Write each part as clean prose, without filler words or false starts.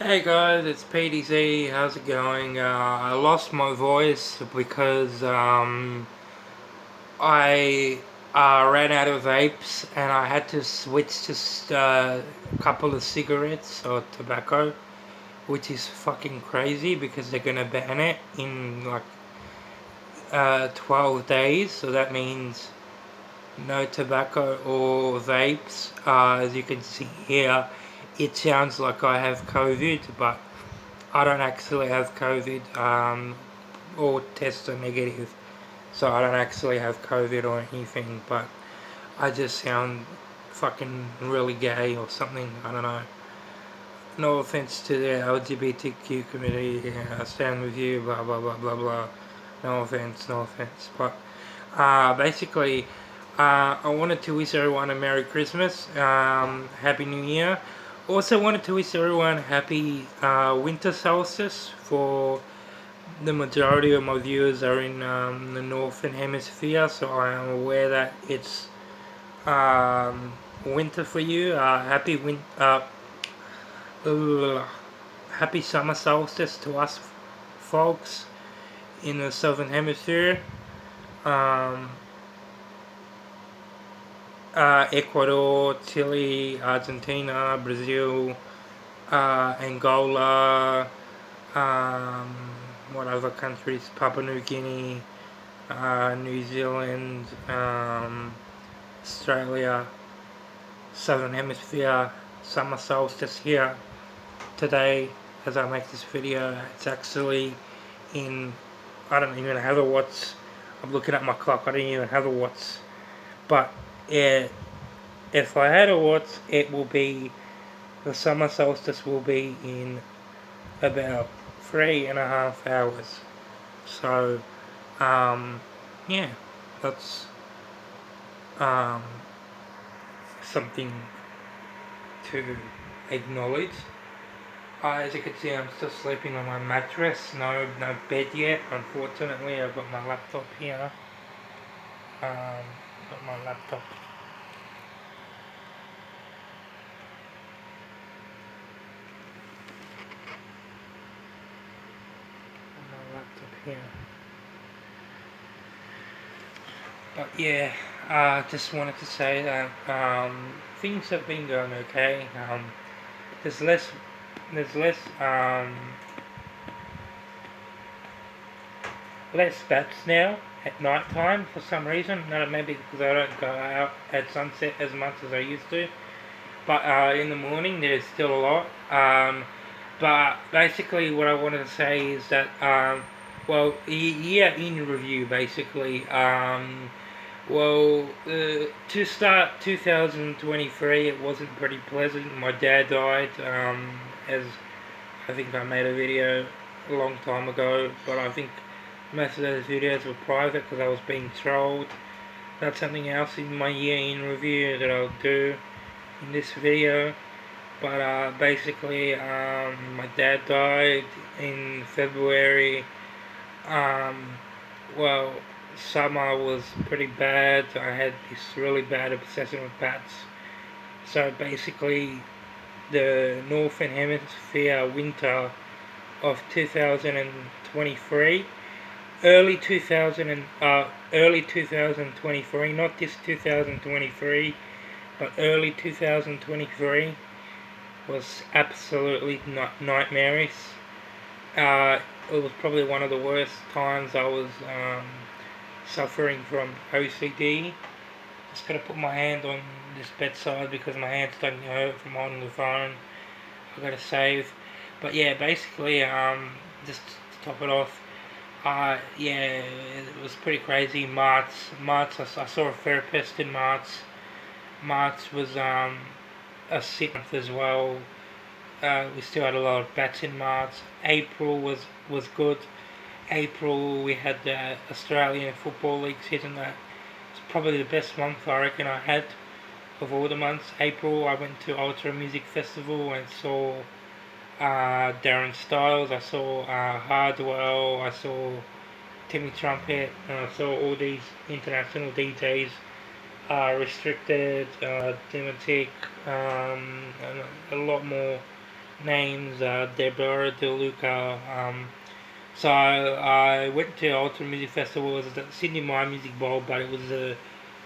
Hey guys, it's PDZ. How's it going? I lost my voice because I ran out of vapes and I had to switch to a couple of cigarettes or tobacco, which is fucking crazy because they're gonna ban it in like 12 days. So that means no tobacco or vapes. As you can see here, it sounds like I have COVID, but I don't actually have COVID. All tests are negative, so I don't actually have COVID or anything. But I just sound fucking really gay or something. I don't know. No offense to the LGBTQ community. I stand with you. Blah blah blah blah blah. No offense. No offense. But basically, I wanted to wish everyone a Merry Christmas, Happy New Year. Also wanted to wish everyone happy winter solstice. For the majority of my viewers are in the northern hemisphere, so I am aware that it's winter for you. Happy summer solstice to us folks in the southern hemisphere. Um, Ecuador, Chile, Argentina, Brazil, Angola, um, what other countries? Papua New Guinea, New Zealand, Australia, Southern Hemisphere, summer solstice here today as I make this video. It's actually in, I don't even have a watch. I'm looking at my clock, I don't even have a watch. But if I had a watch, it will be, the summer solstice will be in about 3.5 hours. So, yeah, that's um, something to acknowledge. As you can see, I'm still sleeping on my mattress. No bed yet. Unfortunately, I've got my laptop here. Got my laptop. My laptop here. But yeah, just wanted to say that things have been going okay. There's less, there's less bats now at night time for some reason. No, maybe because I don't go out at sunset as much as I used to. But in the morning there's still a lot. But basically what I wanted to say is that, well, year in review basically. Well, to start 2023, it wasn't pretty pleasant. My dad died, as I think I made a video a long time ago, but I think most of those videos were private because I was being trolled. That's something else in my year in review that I'll do in this video. But basically, my dad died in February. Um, well, summer was pretty bad. I had this really bad obsession with bats. So basically, the Northern Hemisphere winter of 2023, early 2023, not this 2023, but early 2023 was absolutely nightmarish. It was probably one of the worst times. I was suffering from OCD. Just gotta put my hand on this bedside because my hand's starting to hurt from holding the phone. I gotta save. But yeah, basically, just to top it off, yeah, it was pretty crazy. March, I saw a therapist in March. March was a sick month as well. We still had a lot of bats in March. April was good. April we had the Australian Football League season. That was probably the best month I reckon I had of all the months. April I went to Ultra Music Festival and saw Darren Styles. I saw Hardwell. I saw Timmy Trumpet. And I saw all these international DJs. Restricted, Dematic, and a lot more name's Deborah DeLuca. So I went to Ultra Music Festival. It was at Sydney My Music Bowl, but it was a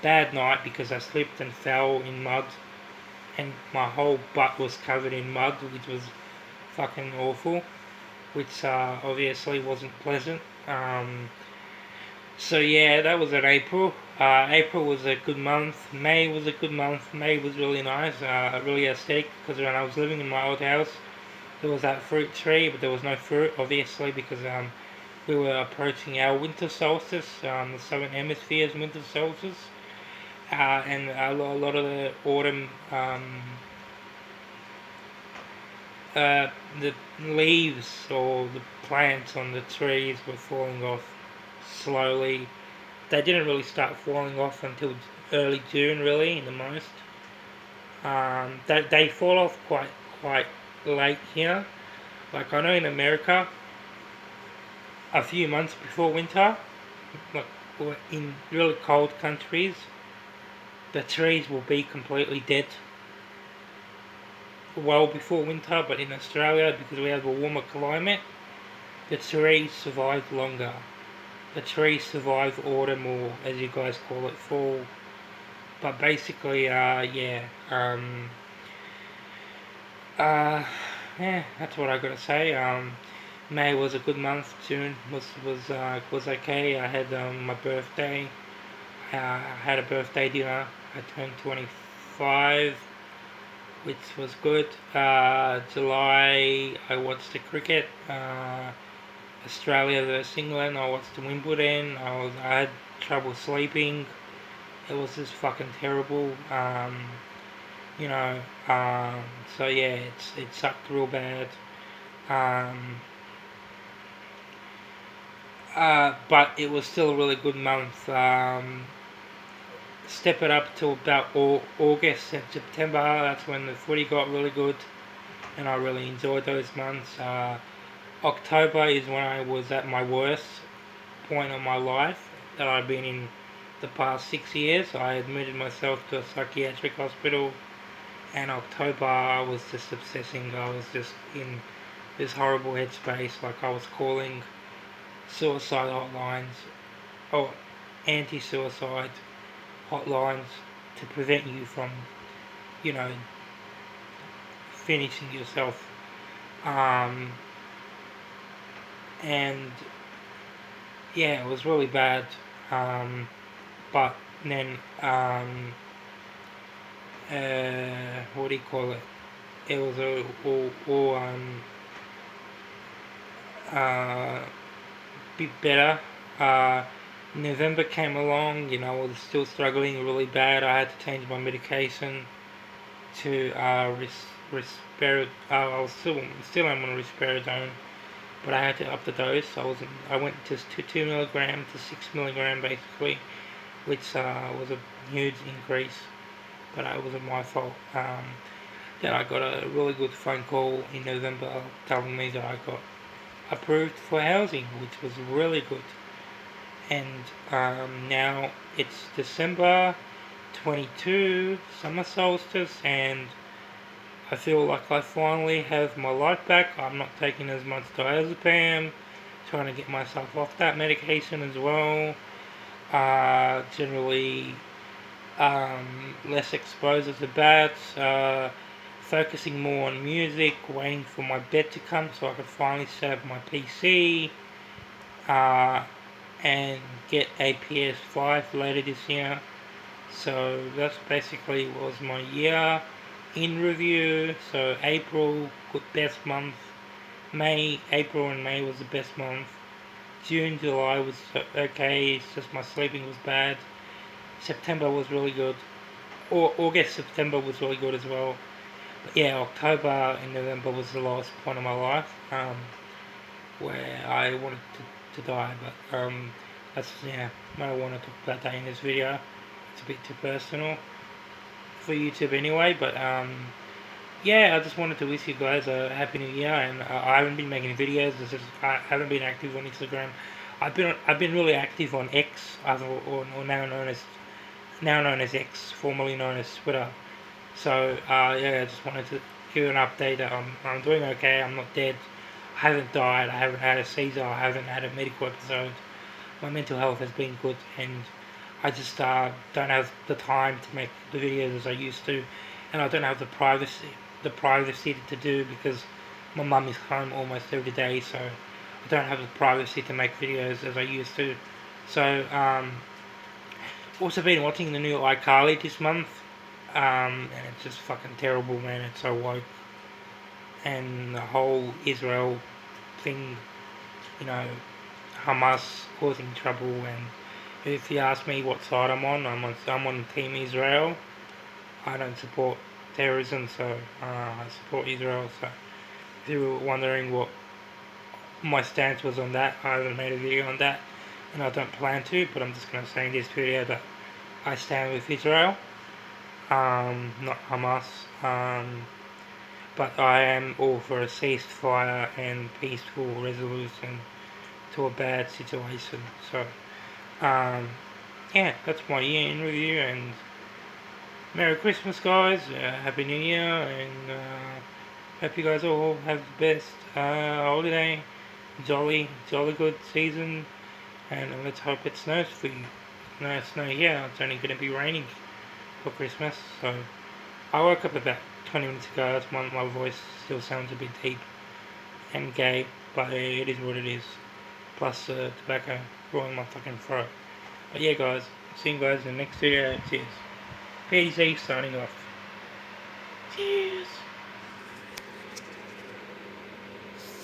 bad night because I slipped and fell in mud, and my whole butt was covered in mud, which was fucking awful, which obviously wasn't pleasant. So yeah, that was in April. April was a good month. May was a good month. May was really nice, really aesthetic, because when I was living in my old house, there was that fruit tree, but there was no fruit, obviously, because we were approaching our winter solstice, the southern hemisphere's winter solstice, and a lot of the autumn, the leaves or the plants on the trees were falling off slowly. They didn't really start falling off until early June, really, in the most. They fall off quite late here. Like I know in America, a few months before winter, like in really cold countries, the trees will be completely dead well before winter. But in Australia, because we have a warmer climate, the trees survive longer. The trees survive autumn, or as you guys call it, fall. But basically, uh, yeah, that's what I gotta say. May was a good month. June was okay. I had my birthday. I had a birthday dinner. I turned 25, which was good. July, I watched the cricket. Australia versus England. I watched the Wimbledon. I had trouble sleeping. It was just fucking terrible. You know. So yeah, it sucked real bad. Um, but it was still a really good month. Step it up to about August and September. That's when the footy got really good, and I really enjoyed those months. October is when I was at my worst point of my life that I've been in the past 6 years. I admitted myself to a psychiatric hospital, and October I was just obsessing. I was just in this horrible headspace. Like I was calling suicide hotlines, or anti-suicide hotlines, to prevent you from, you know, finishing yourself. Um, and yeah, it was really bad. But then, what do you call it? It was all bit better. Uh, November came along, you know, I was still struggling really bad. I had to change my medication to I was still am on risperidone, but I had to up the dose. I went just to 2 milligram to 6 milligram basically, which was a huge increase, but it wasn't my fault. Then I got a really good phone call in November telling me that I got approved for housing, which was really good. And now it's December 22, summer solstice, and I feel like I finally have my life back. I'm not taking as much diazepam, trying to get myself off that medication as well. Generally less exposure to bats, focusing more on music, waiting for my bed to come so I could finally set up my PC, and get a PS5 later this year. So that's basically was my year in review. So April, good best month. April and May was the best month. June, July was okay. It's just my sleeping was bad. September was really good. August, September was really good as well. But yeah, October and November was the lowest point of my life, where I wanted to die. But that's, yeah, I don't want to talk about that in this video. It's a bit too personal for YouTube anyway. But yeah, I just wanted to wish you guys a happy new year. And I haven't been making videos. I haven't been active on Instagram. I've been really active on X, or now known as X, formerly known as Twitter. So yeah, I just wanted to give you an update that I'm doing okay. I'm not dead. I haven't died. I haven't had a seizure. I haven't had a medical episode. My mental health has been good, and I just don't have the time to make the videos as I used to, and I don't have the privacy to do because my mum is home almost every day, so I don't have the privacy to make videos as I used to. So also been watching the new iCarly this month, and it's just fucking terrible, man. It's so woke, and the whole Israel thing, you know, Hamas causing trouble. And if you ask me what side I'm on Team Israel. I don't support terrorism, so I support Israel. So if you were wondering what my stance was on that, I haven't made a video on that, and I don't plan to. But I'm just going to say in this video that I stand with Israel, not Hamas. But I am all for a ceasefire and peaceful resolution to a bad situation. So yeah, that's my year in review, and Merry Christmas, guys. Happy New Year, and hope you guys all have the best holiday. Jolly good season, and let's hope it snows for you. No snow here. It's only going to be raining for Christmas. So I woke up about 20 minutes ago. That's why my voice still sounds a bit deep and gay, but it is what it is. Plus tobacco growing my fucking throat. But yeah, guys. See you guys in the next video. Cheers. PDC signing off. Cheers.